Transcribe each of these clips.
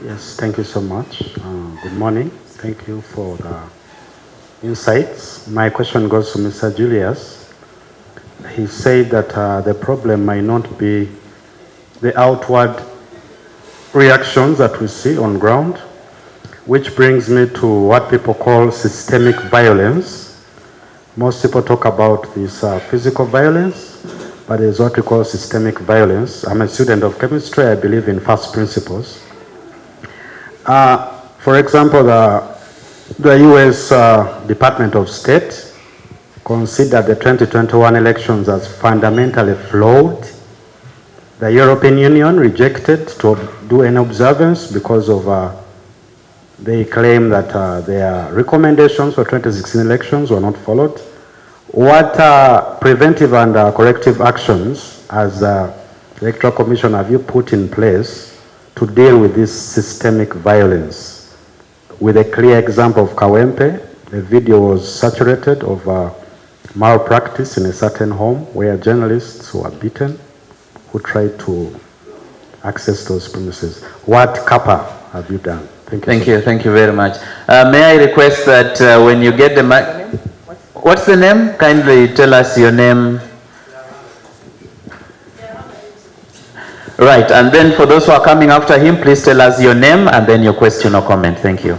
Yes, thank you so much. Good morning. Thank you for the insights. My question goes to Mr. Julius. He said that the problem might not be the outward reactions that we see on ground, which brings me to what people call systemic violence. Most people talk about this physical violence, but there's what we call systemic violence. I'm a student of chemistry. I believe in first principles. For example, the U.S. Department of State considered the 2021 elections as fundamentally flawed. The European Union rejected to do any observance because of they claim that their recommendations for 2016 elections were not followed. What preventive and corrective actions as the Electoral Commission have you put in place to deal with this systemic violence? With a clear example of Kawempe, the video was saturated of malpractice in a certain home where journalists were beaten who tried to access those premises. What CAPA have you done? Thank you. Thank you very much. May I request that when you get the mic, what's the name? Kindly tell us your name. Right, and then for those who are coming after him, please tell us your name and then your question or comment. Thank you.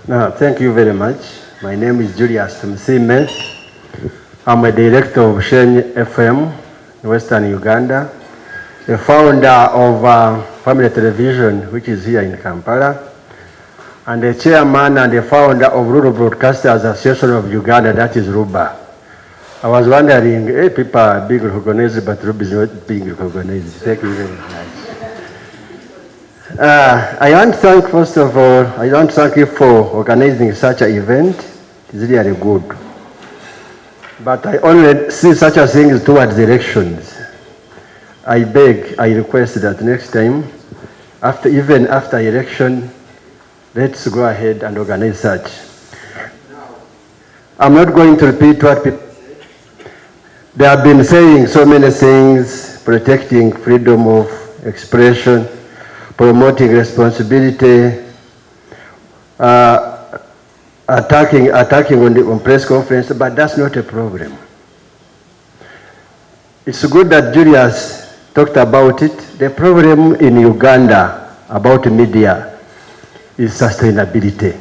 No, thank you very much. My name is Julius Mucunguzi. I'm a director of Shen FM in Western Uganda, the founder of Family Television, which is here in Kampala, and the chairman and the founder of Rural Broadcasters Association of Uganda, that is RUBA. I was wondering, hey, people are being recognized, but RUBA is not being recognized. Thank you very much. I want to thank, first of all, I want to thank you for organizing such an event. It's really good. But I only see such a thing towards elections. I beg, I request that next time, even after election, let's go ahead and organize such. I'm not going to repeat what people say. They have been saying so many things, protecting freedom of expression, promoting responsibility, attacking on press conference, but that's not a problem. It's good that Julius talked about it. The problem in Uganda about media is sustainability.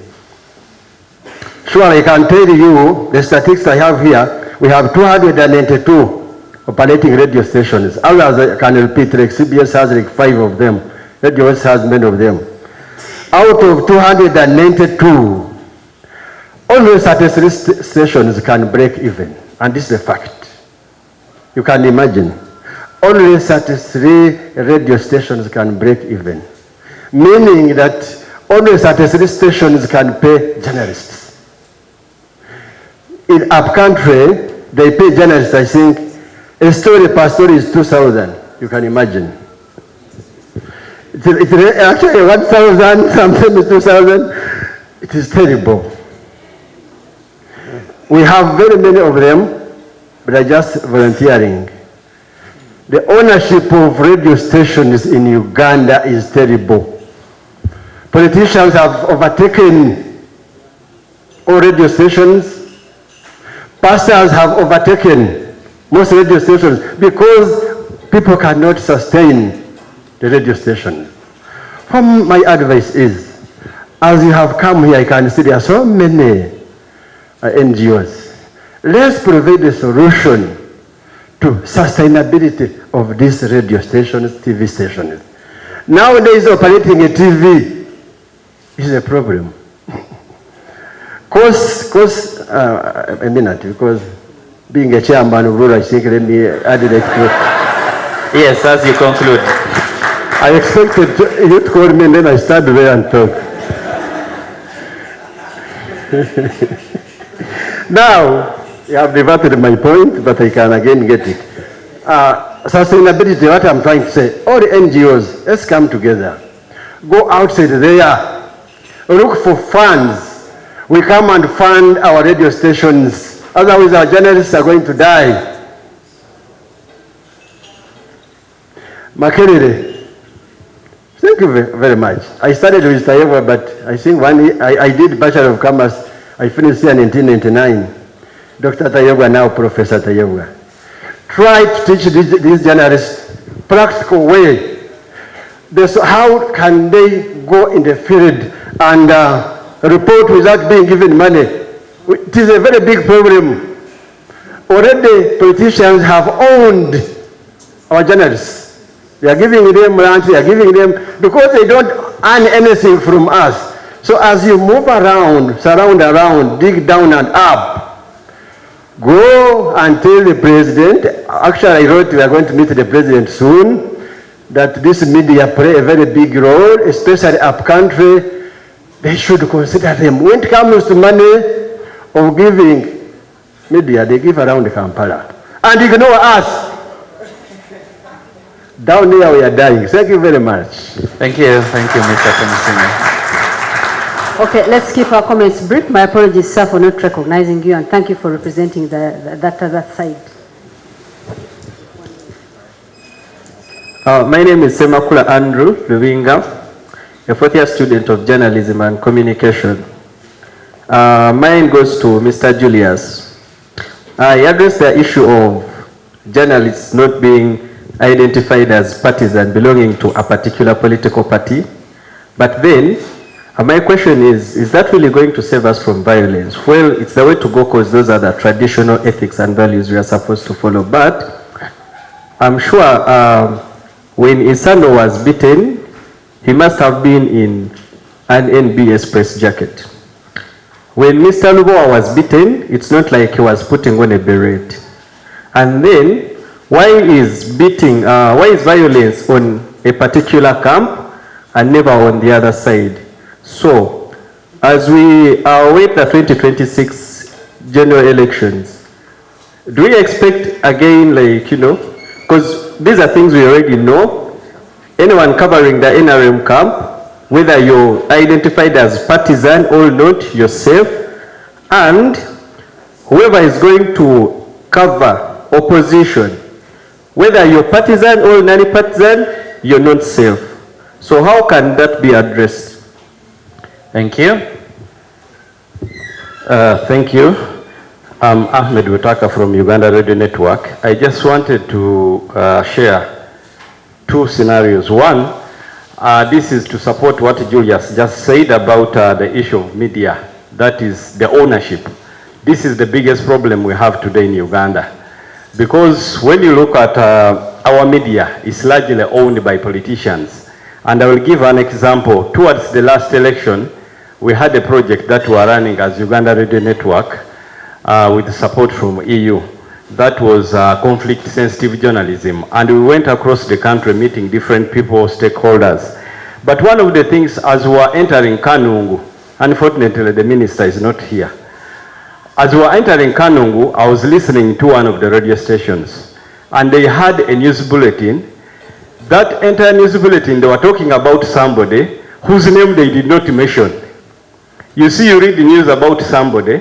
Sure, I can tell you the statistics I have here. We have 292 operating radio stations. Others I can repeat, like CBS has like 5 of them. Radio West has many of them. Out of 292, only 33 stations can break even, and this is a fact. You can imagine. Only 33 radio stations can break even, meaning that only 33 stations can pay journalists. In upcountry, they pay journalists, I think, a story per story is 2,000. You can imagine. It's actually 1,000, sometimes 2,000. It is terrible. We have very many of them, but they're just volunteering. The ownership of radio stations in Uganda is terrible. Politicians have overtaken all radio stations. Pastors have overtaken most radio stations because people cannot sustain the radio station. My advice is, as you have come here, I can see there are so many NGOs. Let's provide a solution to sustainability of these radio stations, TV stations. Nowadays, operating a TV is a problem. A minute, because being a chairman of rural, I think let me add it to. Yes, as you conclude. I expected you to call me and then I started there and talk. Now, you have diverted my point, but I can again get it. Sustainability, what I'm trying to say, all the NGOs, let's come together. Go outside there, look for funds. We come and fund our radio stations, otherwise our journalists are going to die. Makerere, Thank you very much. I started with Tayewa, but I think I did Bachelor of Commerce. I finished here in 1999. Dr. Tayewa, now Professor Tayewa. Try to teach these journalists practical way. How can they go in the field and report without being given money? It is a very big problem. Already politicians have owned our journalists. They are giving them lunch, they are giving them, because they don't earn anything from us. So as you move around, surround around, dig down and up, go and tell the president. Actually, I wrote we are going to meet the president soon, that this media play a very big role, especially up country. They should consider them. When it comes to money of giving media, they give around Kampala and ignore us. Down here we are dying. Thank you very much. Thank you, Mr. Commissioner. Okay, let's keep our comments brief. My apologies, sir, for not recognizing you, and thank you for representing that other side. My name is Semakula Andrew Luvinga, a fourth-year student of journalism and communication. Mine goes to Mr. Julius. I addressed the issue of journalists not being identified as partisan belonging to a particular political party. But then, my question is that really going to save us from violence? Well, it's the way to go because those are the traditional ethics and values we are supposed to follow. But I'm sure when Isando was beaten, he must have been in an NBS press jacket. When Mr. Lubowa was beaten, it's not like he was putting on a beret. And then, why is violence on a particular camp and never on the other side? So, as we await the 2026 general elections, do we expect again, because these are things we already know, anyone covering the NRM camp, whether you're identified as partisan or not, you're safe, and whoever is going to cover opposition, whether you're partisan or non-partisan, you're not safe. So how can that be addressed? Thank you. Thank you. I'm Ahmed Wutaka from Uganda Radio Network. I just wanted to share two scenarios. One, this is to support what Julius just said about the issue of media, that is the ownership. This is the biggest problem we have today in Uganda. Because when you look at our media, it's largely owned by politicians. And I will give an example. Towards the last election, we had a project that we are running as Uganda Radio Network with support from EU. That was conflict-sensitive journalism. And we went across the country meeting different people, stakeholders. But one of the things, as we were entering Kanungu, unfortunately the minister is not here. As we were entering Kanungu, I was listening to one of the radio stations, and they had a news bulletin. That entire news bulletin, they were talking about somebody whose name they did not mention. You see, you read the news about somebody,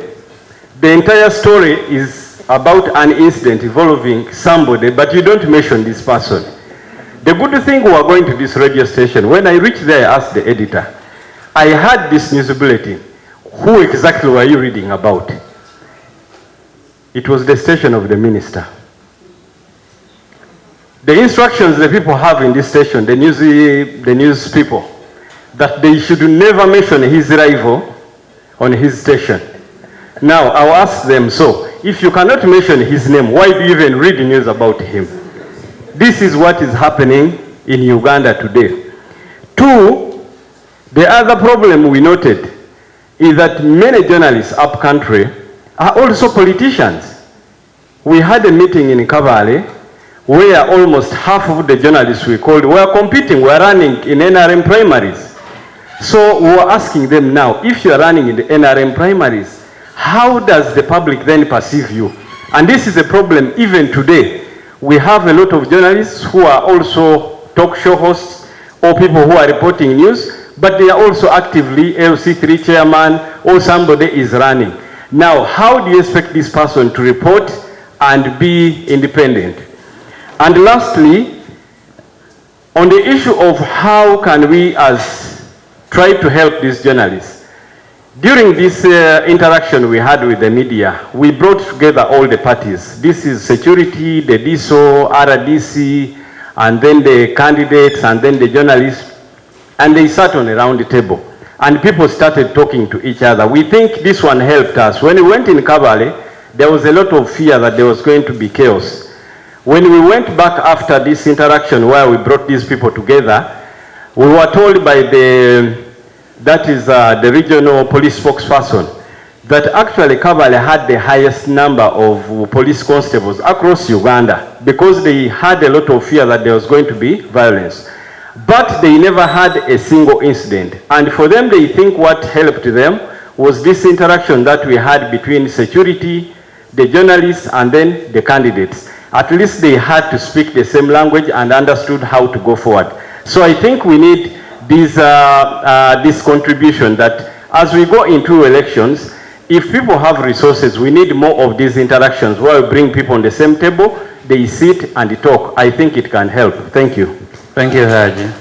the entire story is about an incident involving somebody, but you don't mention this person. The good thing, we were going to this radio station. When I reached there, I asked the editor, I had this news bulletin. Who exactly were you reading about? It was the station of the minister. The instructions the people have in this station, the news people, that they should never mention his rival on his station. Now, I'll ask them, so, if you cannot mention his name, why do you even read the news about him? This is what is happening in Uganda today. Two, the other problem we noted is that many journalists up country are also politicians. We had a meeting in Kabale where almost half of the journalists we called were competing, were running in NRM primaries. So we were asking them now, if you are running in the NRM primaries, how does the public then perceive you? And this is a problem even today. We have a lot of journalists who are also talk show hosts or people who are reporting news, but they are also actively LC3 chairman or somebody is running. Now, how do you expect this person to report and be independent? And lastly, On the issue of how can we try to help these journalists, during this interaction we had with the media, we brought together all the parties. This is security, the DSO, RDC, and then the candidates, and then the journalists, and they sat on a round table. And people started talking to each other. We think this one helped us. When we went in Kabale, there was a lot of fear that there was going to be chaos. When we went back after this interaction where we brought these people together, we were told by the regional police spokesperson that actually Kabale had the highest number of police constables across Uganda because they had a lot of fear that there was going to be violence. But they never had a single incident. And for them, they think what helped them was this interaction that we had between security, the journalists, and then the candidates. At least they had to speak the same language and understood how to go forward. So I think we need this contribution that as we go into elections, if people have resources, we need more of these interactions where we bring people on the same table, they sit and they talk. I think it can help. Thank you. Thank you, Haji.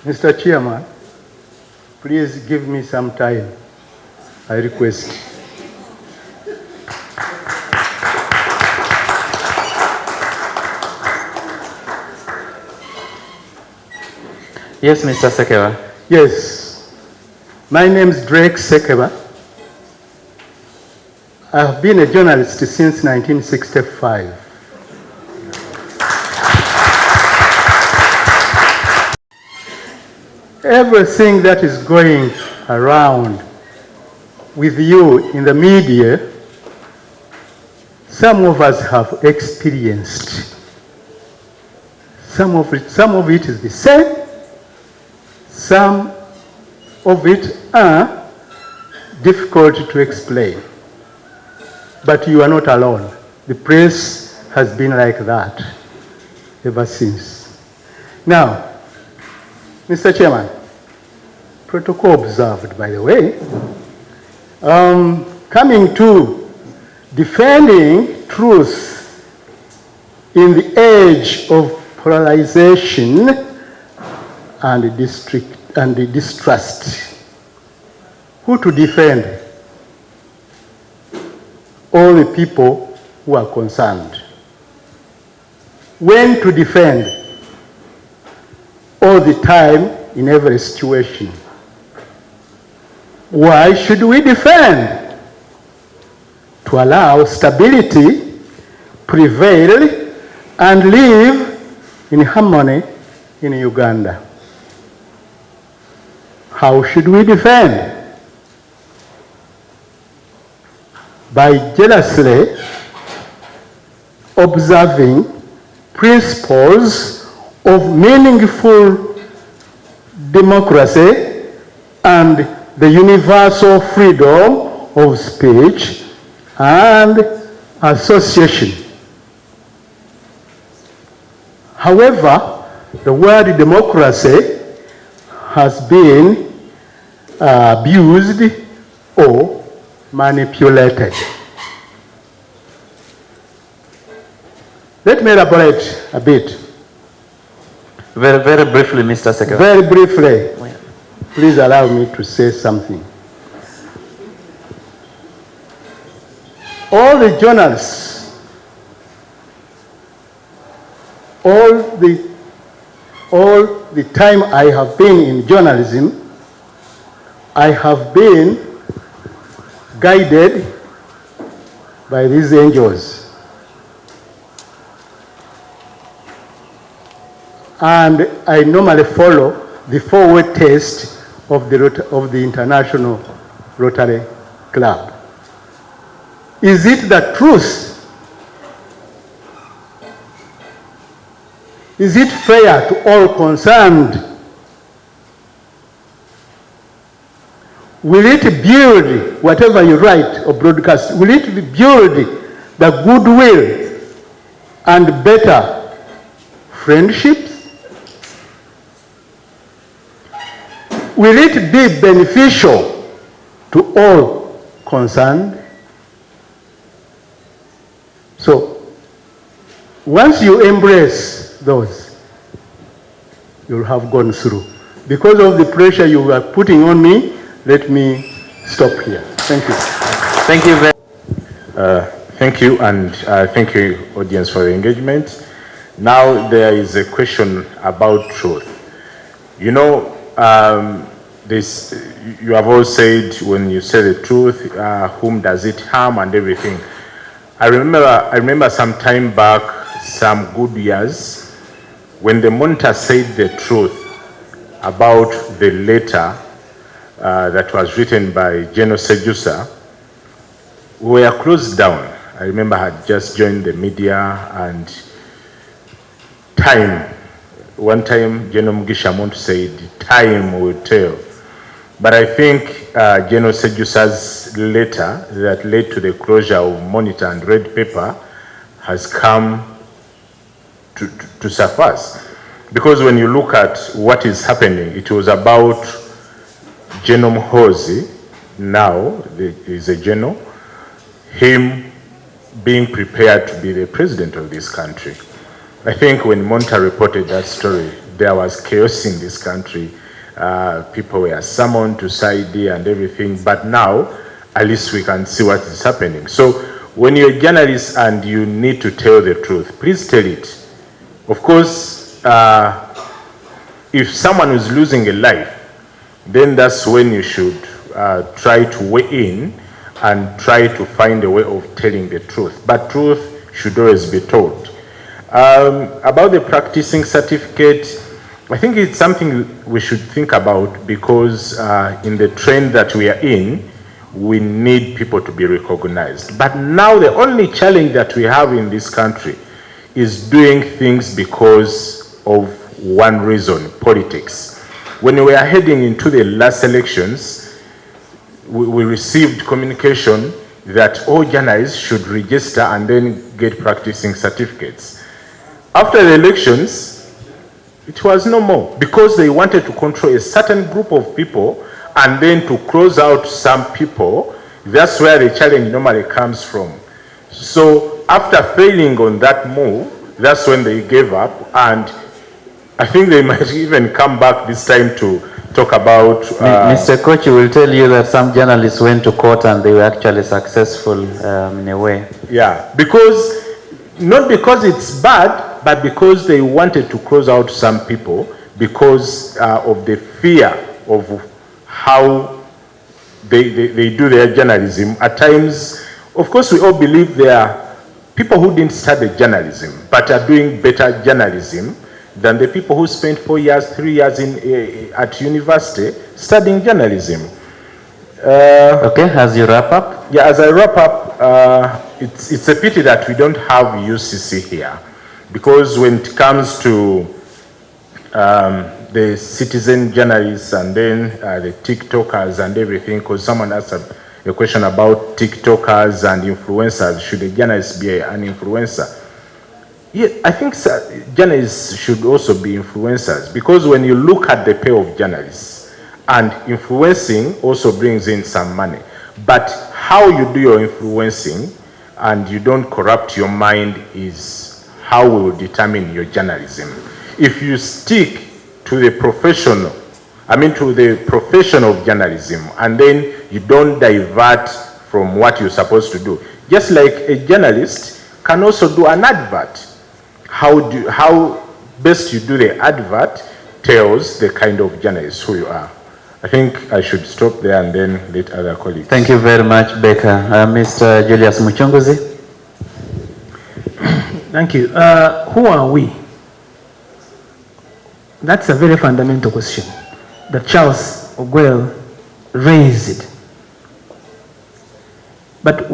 Mr. Chairman, please give me some time, I request. Yes, Mr. Sekeba. Yes, my name is Drake Sekeba. I have been a journalist since 1965. Everything that is going around with you in the media, some of us have experienced. Some of it is the same. Some of it are difficult to explain. But you are not alone. The press has been like that ever since. Now, Mr. Chairman, protocol observed, by the way. Coming to defending truth in the age of polarization and distrust. Who to defend? All the people who are concerned. When to defend? All the time, in every situation. Why should we defend? To allow stability prevail and live in harmony in Uganda. How should we defend? By jealously observing principles of meaningful democracy and the universal freedom of speech and association. However, the word democracy has been abused or manipulated. Let me elaborate a bit. Very, very briefly, Mr. Secretary. Very briefly, please allow me to say something. All the journalists, all the time I have been in journalism, I have been guided by these angels. And I normally follow the four-way test of the International Rotary Club. Is it the truth? Is it fair to all concerned? Will it build whatever you write or broadcast? Will it build the goodwill and better friendships? Will it be beneficial to all concerned. So, once you embrace those, you'll have gone through. Because of the pressure you are putting on me, let me stop here. Thank you. Thank you very Thank you, and thank you, audience, for the engagement. Now there is a question about truth. You know, you have all said, when you say the truth, whom does it harm and everything. I remember some time back, some good years, when the Monitor said the truth about the letter that was written by General Sejusa, we were closed down. I remember I had just joined the media, and one time General Mugisha Muntu said, time will tell. But I think General Sejusa's letter that led to the closure of Monitor and Red Paper has come to surface. Because when you look at what is happening, it was about General Muhoozi, now is a general, him being prepared to be the president of this country. I think when Monitor reported that story, there was chaos in this country. People were summoned to side and everything, but now at least we can see what is happening. So when you're a journalist and you need to tell the truth, please tell it. Of course, if someone is losing a life, then that's when you should try to weigh in and try to find a way of telling the truth. But truth should always be told. About the practicing certificate, I think it's something we should think about, because in the trend that we are in, we need people to be recognized. But now the only challenge that we have in this country is doing things because of one reason: politics. When we are heading into the last elections, we received communication that all journalists should register and then get practicing certificates. After the elections, it was no more, because they wanted to control a certain group of people and then to close out some people. That's where the challenge normally comes from. So after failing on that move, that's when they gave up, and I think they might even come back this time to talk about... Mr. Kochi will tell you that some journalists went to court and they were actually successful in a way. Yeah, because, not because it's bad, but because they wanted to close out some people because of the fear of how they do their journalism. At times, of course, we all believe there are people who didn't study journalism, but are doing better journalism than the people who spent 4 years, 3 years at university studying journalism. Okay, as you wrap up? Yeah, as I wrap up, it's a pity that we don't have UCC here, because when it comes to the citizen journalists and then the TikTokers and everything, because someone asked a question about TikTokers and influencers, should a journalist be an influencer? Yeah, I think journalists should also be influencers, because when you look at the pay of journalists, and influencing also brings in some money, but how you do your influencing and you don't corrupt your mind is how we will determine your journalism. If you stick to the professional, to the profession of journalism, and then you don't divert from what you're supposed to do, just like a journalist can also do an advert. How best you do the advert tells the kind of journalist who you are. I think I should stop there and then let other colleagues. Thank you very much, Baker. Mr. Julius Mucunguzi. Thank you. Who are we? That's a very fundamental question that Charles Ogwell raised. But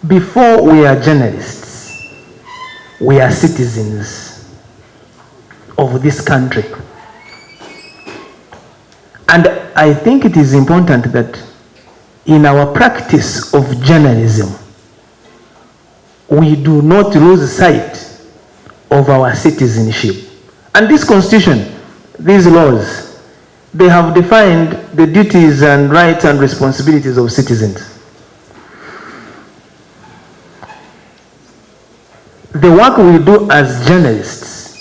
before we are journalists, we are citizens of this country. And I think it is important that in our practice of journalism, we do not lose sight of our citizenship. And this constitution, these laws, they have defined the duties and rights and responsibilities of citizens. The work we do as journalists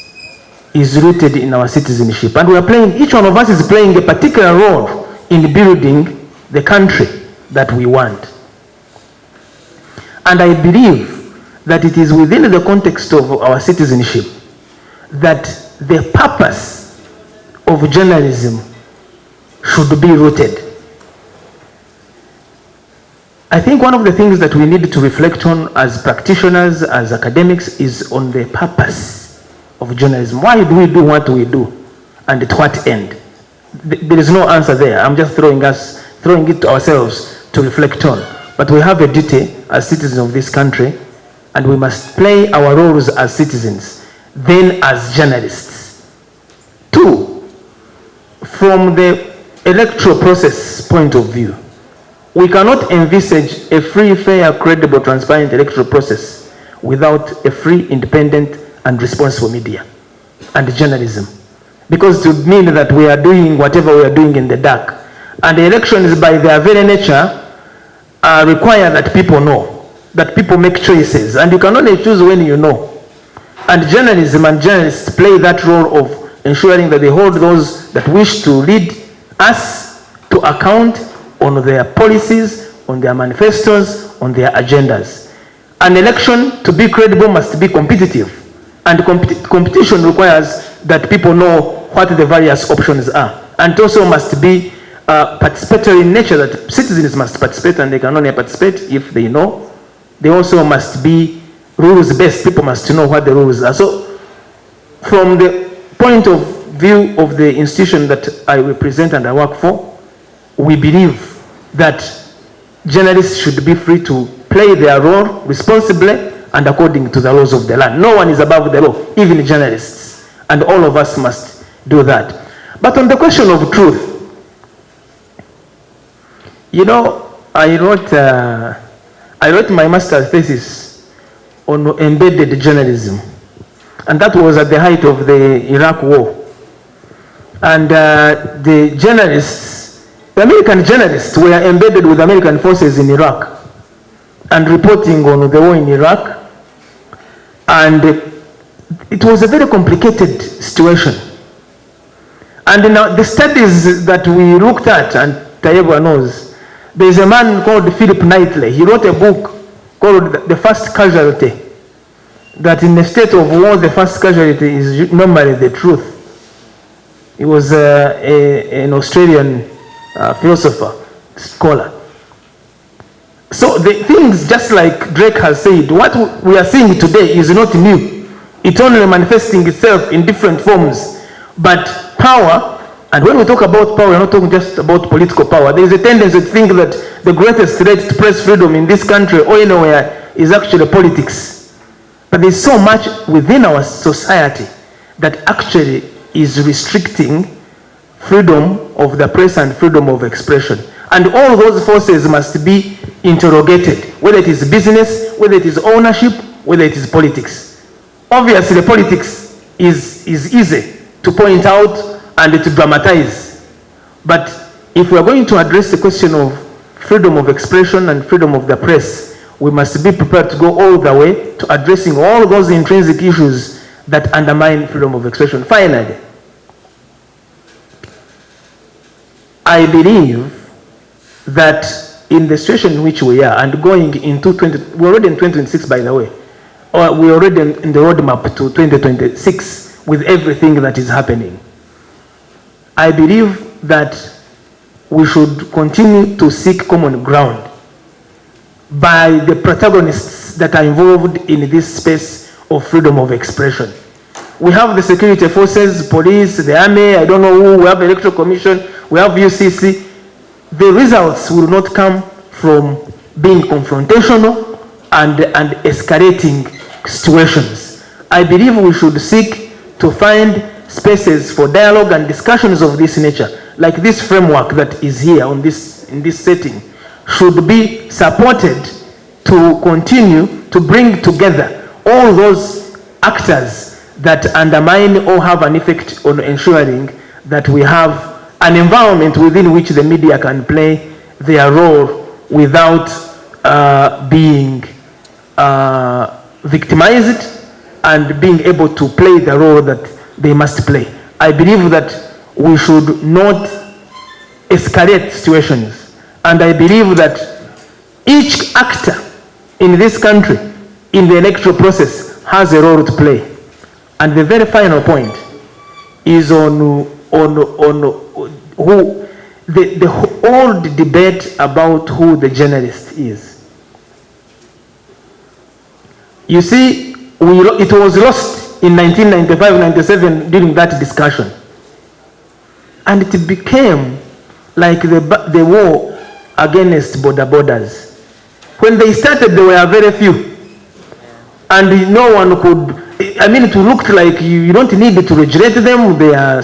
is rooted in our citizenship, and we are playing, each one of us is playing a particular role in building the country that we want. And I believe that it is within the context of our citizenship that the purpose of journalism should be rooted. I think one of the things that we need to reflect on as practitioners, as academics, is on the purpose of journalism. Why do we do what we do, and at what end? There is no answer there. I'm just throwing it to ourselves to reflect on. But we have a duty as citizens of this country, and we must play our roles as citizens, then as journalists. Two, from the electoral process point of view, we cannot envisage a free, fair, credible, transparent electoral process without a free, independent, and responsible media and journalism. Because it would mean that we are doing whatever we are doing in the dark. And the elections, by their very nature, require that people know, that people make choices. And you can only choose when you know. And journalism and journalists play that role of ensuring that they hold those that wish to lead us to account on their policies, on their manifestos, on their agendas. An election, to be credible, must be competitive. And competition requires that people know what the various options are. And it also must be participatory in nature, that citizens must participate, and they can only participate if they know. They also must be rules-based. People must know what the rules are. So from the point of view of the institution that I represent and I work for, we believe that journalists should be free to play their role responsibly and according to the laws of the land. No one is above the law, even journalists, and all of us must do that. But on the question of truth, you know, I wrote my master's thesis on embedded journalism, and that was at the height of the Iraq War. And the journalists, the American journalists, were embedded with American forces in Iraq and reporting on the war in Iraq. And it was a very complicated situation. And in the studies that we looked at, and Tayeba knows, there's a man called Philip Knightley. He wrote a book called The First Casualty, that in a state of war, the first casualty is normally the truth. He was an Australian philosopher, scholar. So the things, just like Drake has said, what we are seeing today is not new. It's only manifesting itself in different forms. But power, and when we talk about power, we're not talking just about political power. There is a tendency to think that the greatest threat to press freedom in this country or anywhere is actually politics. But there's so much within our society that actually is restricting freedom of the press and freedom of expression. And all those forces must be interrogated, whether it is business, whether it is ownership, whether it is politics. Obviously, politics is easy to point out and to dramatize. But if we are going to address the question of freedom of expression and freedom of the press, we must be prepared to go all the way to addressing all those intrinsic issues that undermine freedom of expression. Finally, I believe that in the situation in which we are, and going into we're already in 2026, by the way, or we're already in the roadmap to 2026 with everything that is happening. I believe that we should continue to seek common ground by the protagonists that are involved in this space of freedom of expression. We have the security forces, police, the army, I don't know who, we have the electoral commission, we have UCC. The results will not come from being confrontational and escalating situations. I believe we should seek to find spaces for dialogue and discussions of this nature, like this framework that is here in this setting, should be supported to continue to bring together all those actors that undermine or have an effect on ensuring that we have an environment within which the media can play their role without being victimized and being able to play the role that they must play. I believe that we should not escalate situations, and I believe that each actor in this country in the electoral process has a role to play. And the very final point is on who the old debate about who the journalist is. You see, it was lost in 1995-97 during that discussion. And it became like the war against borders. When they started, there were very few. And no one could, I mean, it looked like you don't need to regulate them. They are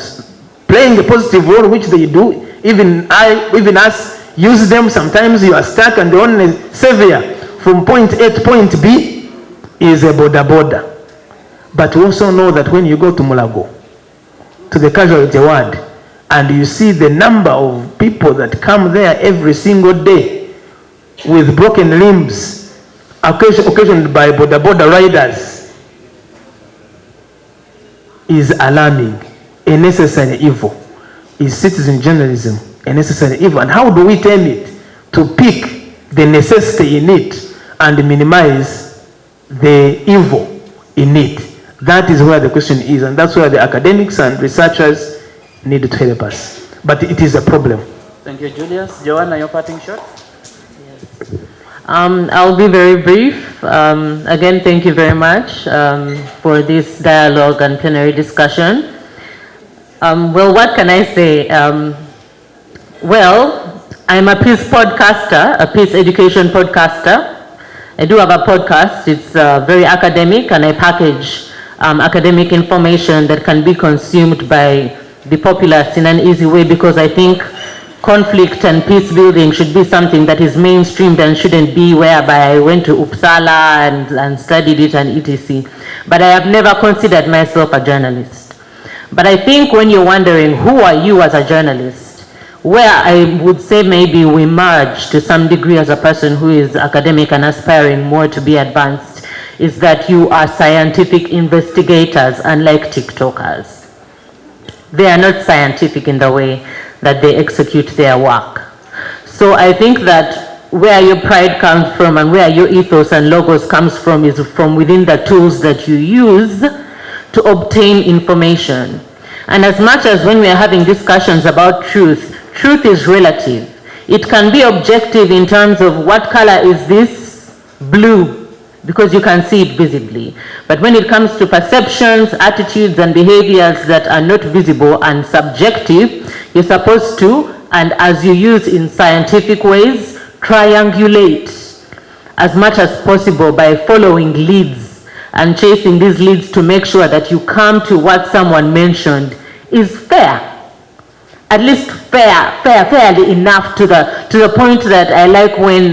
playing a positive role, which they do. Even us use them. Sometimes you are stuck and the only savior from point A to point B is a border. But we also know that when you go to Mulago, to the casualty ward, and you see the number of people that come there every single day with broken limbs, occasioned by border riders, is alarming, a necessary evil. Is citizen journalism a necessary evil? And how do we turn it to pick the necessity in it and minimize the evil in it? That is where the question is, and that's where the academics and researchers need to help us. But it is a problem. Thank you, Julius. Joanna, your parting shot? I'll be very brief. Again, thank you very much for this dialogue and plenary discussion. Well, what can I say? Well, I'm a peace podcaster, a peace education podcaster. I do have a podcast. It's very academic, and I package academic information that can be consumed by the populace in an easy way, because I think conflict and peace building should be something that is mainstreamed and shouldn't be whereby I went to Uppsala and studied it and etc. But I have never considered myself a journalist. But I think when you're wondering who are you as a journalist, where I would say maybe we merge to some degree as a person who is academic and aspiring more to be advanced, is that you are scientific investigators, unlike TikTokers. They are not scientific in the way that they execute their work. So I think that where your pride comes from and where your ethos and logos comes from is from within the tools that you use to obtain information. And as much as when we are having discussions about truth, truth is relative. It can be objective in terms of what color is this blue, because you can see it visibly. But when it comes to perceptions, attitudes, and behaviors that are not visible and subjective, you're supposed to, and as you use in scientific ways, triangulate as much as possible by following leads and chasing these leads to make sure that you come to what someone mentioned is fair. At least fairly enough to the point that I like when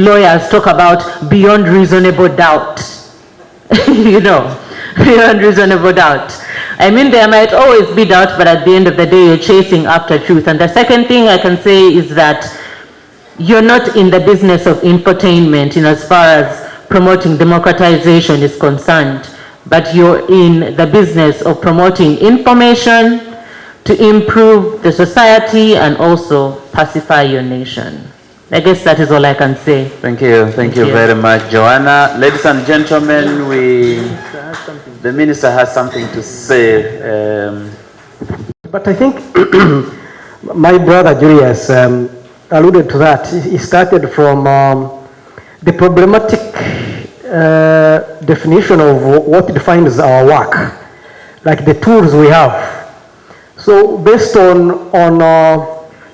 lawyers talk about beyond reasonable doubt. Beyond reasonable doubt. I mean, there might always be doubt, but at the end of the day, you're chasing after truth. And the second thing I can say is that you're not in the business of infotainment in as far as promoting democratization is concerned, but you're in the business of promoting information to improve the society and also pacify your nation. I guess that is all I can say. Thank you. Thank you very much, Joanna. Ladies and gentlemen, the minister has something to say. But I think my brother Julius alluded to that. He started from the problematic definition of what defines our work, like the tools we have. So based on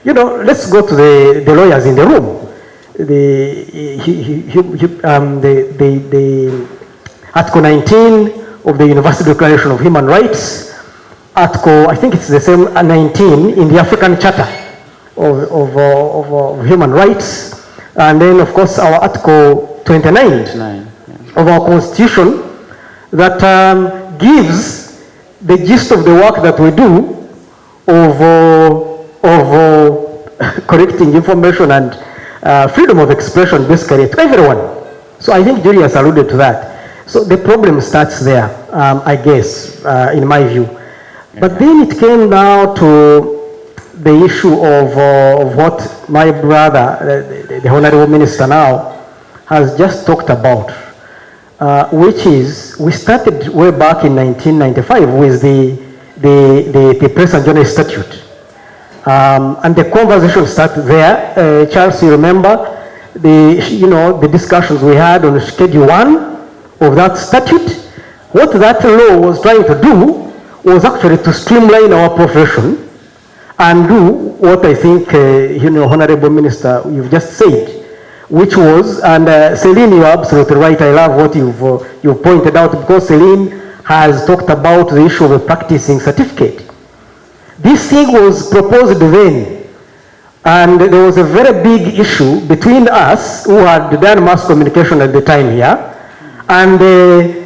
let's go to the lawyers in the room. The Article 19 of the Universal Declaration of Human Rights, Article, I think it's the same 19 in the African Charter of Human Rights, and then of course our Article 29 of our Constitution that gives the gist of the work that we do correcting information and freedom of expression basically to everyone. So I think Julius alluded to that. So the problem starts there, I guess, in my view. But then it came now to the issue of what my brother, the Honorable Minister now, has just talked about, which is, we started way back in 1995 with the Press and Journalist Statute. And the conversation started there. Charles, you remember the discussions we had on Schedule 1 of that statute. What that law was trying to do was actually to streamline our profession and do what I think, Honorable Minister, you've just said, which was, and Celine, you're absolutely right, I love what you've pointed out, because Celine has talked about the issue of a practicing certificate. This thing was proposed then, and there was a very big issue between us, who had done mass communication at the time here, and the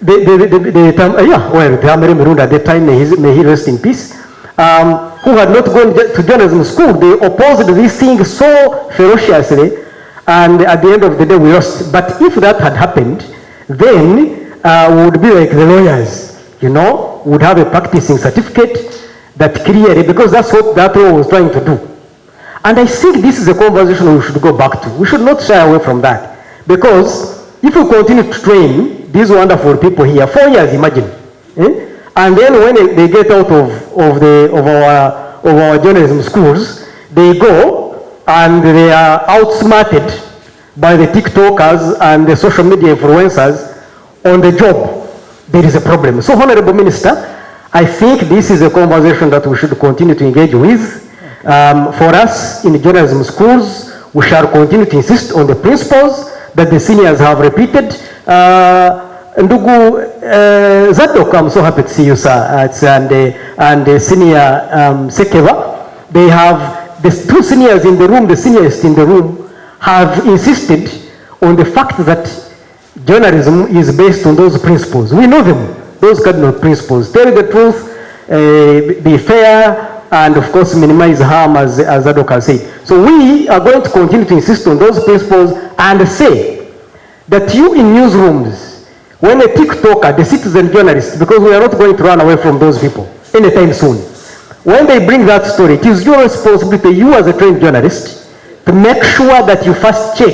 Mirunda at the time, may he rest in peace, who had not gone to journalism school. They opposed this thing so ferociously, and at the end of the day we lost. But if that had happened, then we would be like the lawyers, would have a practicing certificate that clearly, because that's what that law was trying to do. And I think this is a conversation we should go back to. We should not shy away from that, because if we continue to train these wonderful people here, 4 years, imagine, and then when they get out of our journalism schools, they go and they are outsmarted by the TikTokers and the social media influencers on the job. There is a problem. So, Honorable Minister, I think this is a conversation that we should continue to engage with. For us in journalism schools, we shall continue to insist on the principles that the seniors have repeated. Ndugu Zadok, I'm so happy to see you, sir, and Senior Sekeva. They have, the two seniors in the room, the seniors in the room, have insisted on the fact that journalism is based on those principles. We know them, those cardinal principles. Tell the truth, be fair, and of course minimize harm, as Zadok has said. So we are going to continue to insist on those principles and say that you in newsrooms, when a TikToker, the citizen journalist, because we are not going to run away from those people anytime soon, when they bring that story, it is your responsibility, you as a trained journalist, to make sure that you first check,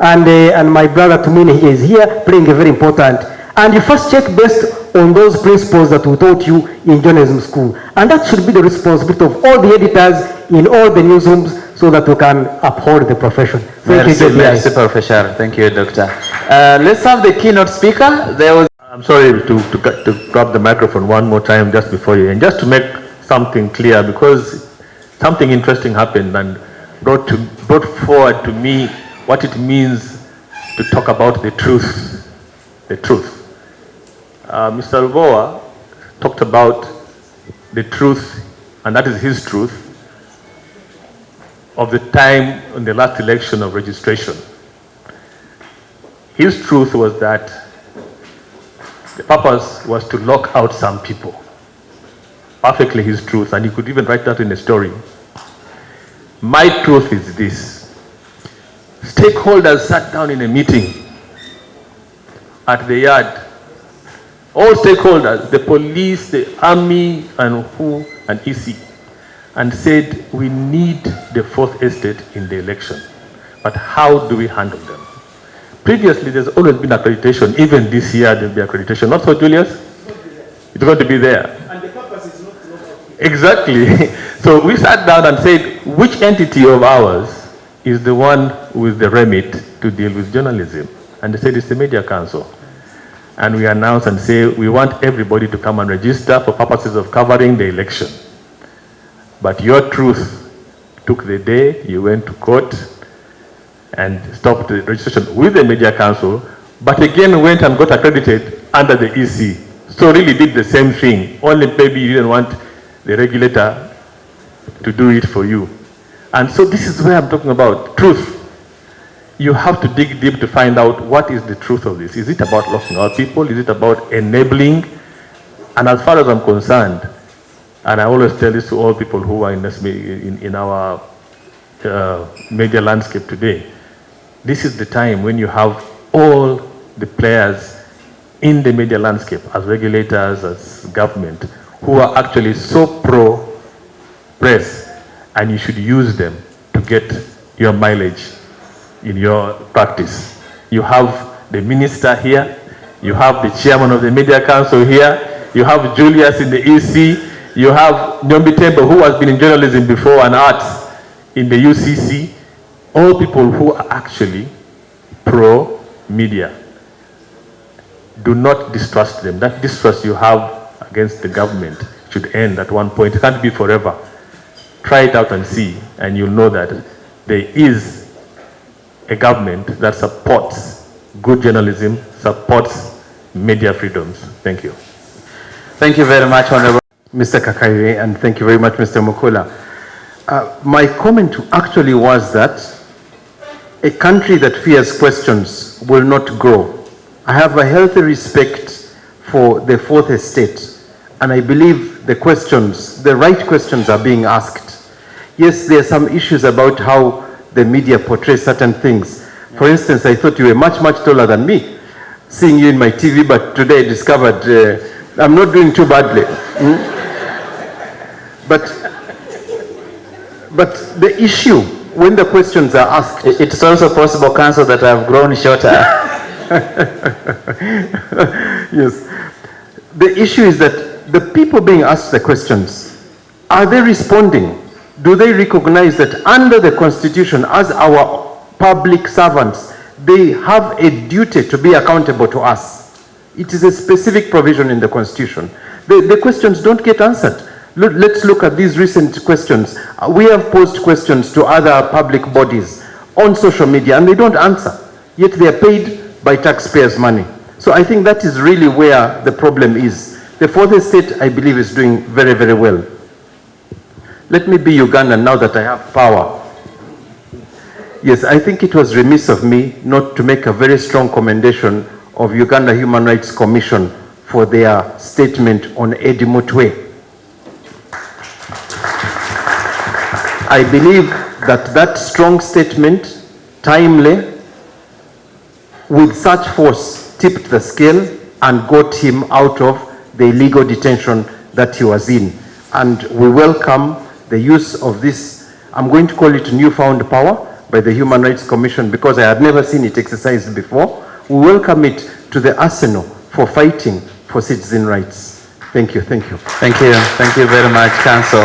and my brother Tumini here is here playing a very important, and you first check based on those principles that we taught you in journalism school. And that should be the responsibility of all the editors in all the newsrooms, so that we can uphold the profession. Merci, Professor. Thank you, Doctor. Let's have the keynote speaker. I'm sorry to grab the microphone one more time just before you, and just to make something clear, because something interesting happened and brought forward to me what it means to talk about the truth. The truth. Mr. Lubowa talked about the truth, and that is his truth, of the time in the last election of registration. His truth was that the purpose was to lock out some people. Perfectly his truth, and he could even write that in a story. My truth is this. Stakeholders sat down in a meeting at the yard. All stakeholders, the police, the army, and EC, and said, we need the fourth estate in the election, but how do we handle them? Previously, there's always been accreditation. Even this year, there'll be accreditation. Not so, Julius? It's going to be there. And the purpose is not to look out. Exactly. So we sat down and said, which entity of ours is the one with the remit to deal with journalism? And they said, it's the Media Council. And we announced and say, we want everybody to come and register for purposes of covering the election. But your truth took the day, you went to court and stopped the registration with the Media Council, but again went and got accredited under the EC. So really did the same thing, only maybe you didn't want the regulator to do it for you. And so this is where I'm talking about truth. You have to dig deep to find out what is the truth of this. Is it about locking out people? Is it about enabling? And as far as I'm concerned, And I always tell this to all people who are in, this, in our media landscape today. This is the time when you have all the players in the media landscape, as regulators, as government, who are actually so pro-press, and you should use them to get your mileage in your practice. You have the minister here, you have the chairman of the Media Council here, you have Julius in the EC, you have Nyombi Tembo, who has been in journalism before and arts in the UCC, all people who are actually pro-media. Do not distrust them. That distrust you have against the government should end at one point. It can't be forever. Try it out and see, and you'll know that there is a government that supports good journalism, supports media freedoms. Thank you. Thank you very much, Honorable Mr. Kakai, and thank you very much, Mr. Mukula. My comment actually was that a country that fears questions will not grow. I have a healthy respect for the fourth estate, and I believe the questions, the right questions are being asked. Yes, there are some issues about how the media portrays certain things. For instance, I thought you were much, much taller than me, seeing you in my TV, but today I discovered I'm not doing too badly. But the issue, when the questions are asked... It's also possible, Council, that I've grown shorter. Yes. The issue is that the people being asked the questions, are they responding? Do they recognize that under the Constitution, as our public servants, they have a duty to be accountable to us? It is a specific provision in the Constitution. The questions don't get answered. Let's look at these recent questions. We have posed questions to other public bodies on social media, and they don't answer. Yet they are paid by taxpayers' money. So I think that is really where the problem is. The fourth estate, I believe, is doing very, very well. Let me be Ugandan now that I have power. Yes, I think it was remiss of me not to make a very strong commendation of Uganda Human Rights Commission for their statement on Eddie Mutwe. I believe that that strong statement, timely, with such force, tipped the scale and got him out of the illegal detention that he was in. And we welcome the use of this, I'm going to call it newfound power by the Human Rights Commission, because I had never seen it exercised before. We welcome it to the arsenal for fighting for citizen rights. Thank you, thank you. Thank you very much, Council.